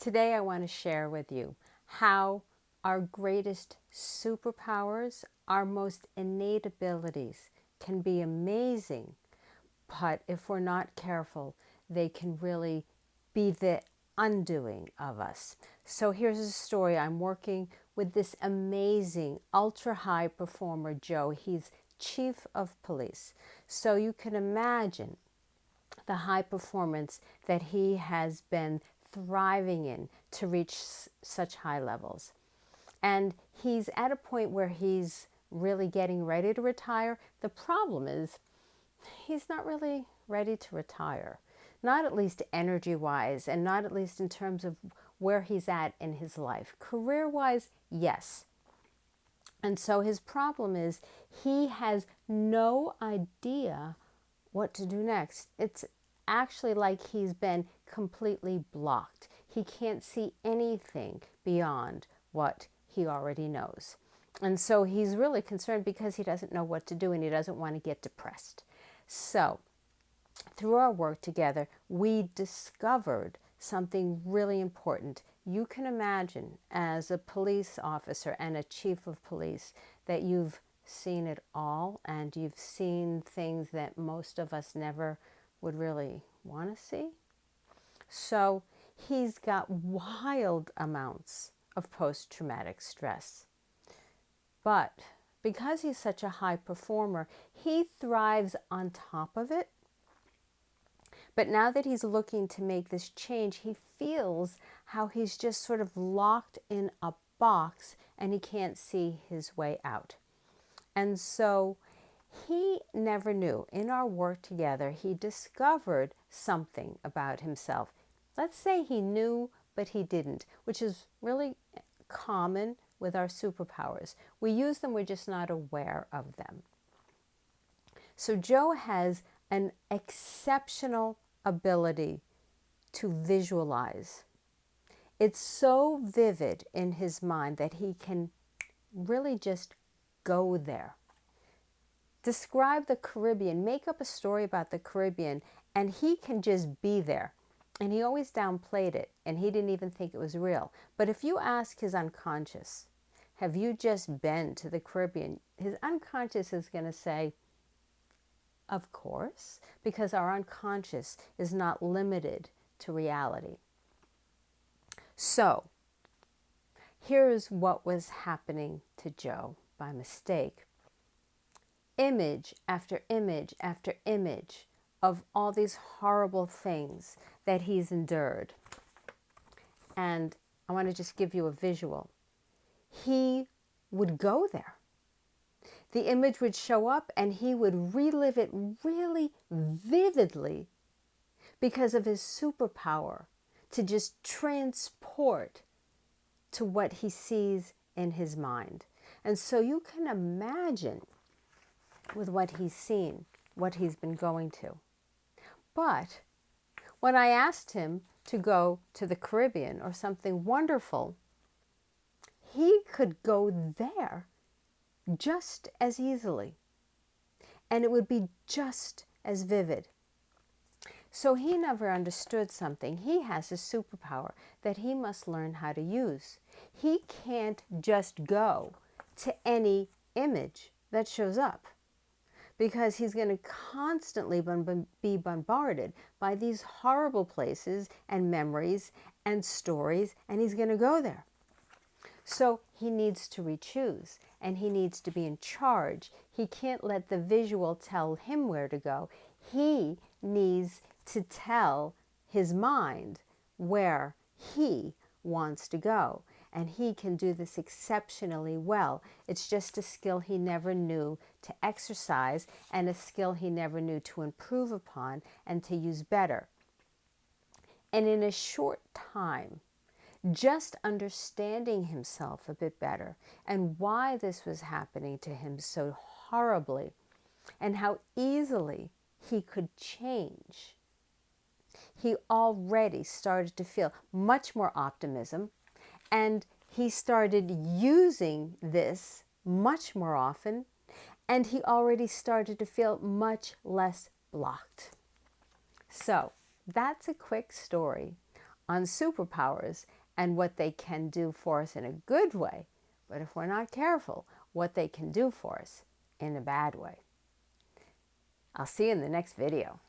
Today I want to share with you how our greatest superpowers, our most innate abilities can be amazing, but if we're not careful, they can really be the undoing of us. So here's a story. I'm working with this amazing ultra high performer, Joe. He's chief of police. So you can imagine the high performance that he has been thriving in to reach such high levels. And he's at a point where he's really getting ready to retire. The problem is he's not really ready to retire, not at least energy wise, and not at least in terms of where he's at in his life. Career wise, yes. And so his problem is he has no idea what to do next. It's actually like he's been completely blocked. He can't see anything beyond what he already knows. And so he's really concerned because he doesn't know what to do and he doesn't want to get depressed. So through our work together, we discovered something really important. You can imagine as a police officer and a chief of police that you've seen it all and you've seen things that most of us never would really want to see. So he's got wild amounts of post-traumatic stress. But because he's such a high performer, he thrives on top of it. But now that he's looking to make this change, he feels how he's just sort of locked in a box and he can't see his way out. And so he never knew. In our work together, he discovered something about himself. Let's say he knew, but he didn't, which is really common with our superpowers. We use them, we're just not aware of them. So Joe has an exceptional ability to visualize. It's so vivid in his mind that he can really just go there. Describe the Caribbean, make up a story about the Caribbean, and he can just be there. And he always downplayed it, and he didn't even think it was real. But if you ask his unconscious, have you just been to the Caribbean? His unconscious is going to say, of course, because our unconscious is not limited to reality. So, here's what was happening to Joe by mistake. Image after image after image of all these horrible things that he's endured. And I want to just give you a visual. He would go there. The image would show up and he would relive it really vividly because of his superpower to just transport to what he sees in his mind. And so you can imagine with what he's seen, what he's been going to. But when I asked him to go to the Caribbean or something wonderful, he could go there just as easily, and it would be just as vivid. So he never understood something. He has a superpower that he must learn how to use. He can't just go to any image that shows up because he's going to constantly be bombarded by these horrible places and memories and stories, and he's going to go there. So he needs to re-choose, and he needs to be in charge. He can't let the visual tell him where to go. He needs to tell his mind where he wants to go. And he can do this exceptionally well. It's just a skill he never knew to exercise and a skill he never knew to improve upon and to use better. And in a short time, just understanding himself a bit better and why this was happening to him so horribly and how easily he could change, he already started to feel much more optimism, and he started using this much more often, and he already started to feel much less blocked. So that's a quick story on superpowers and what they can do for us in a good way, but if we're not careful, what they can do for us in a bad way. I'll see you in the next video.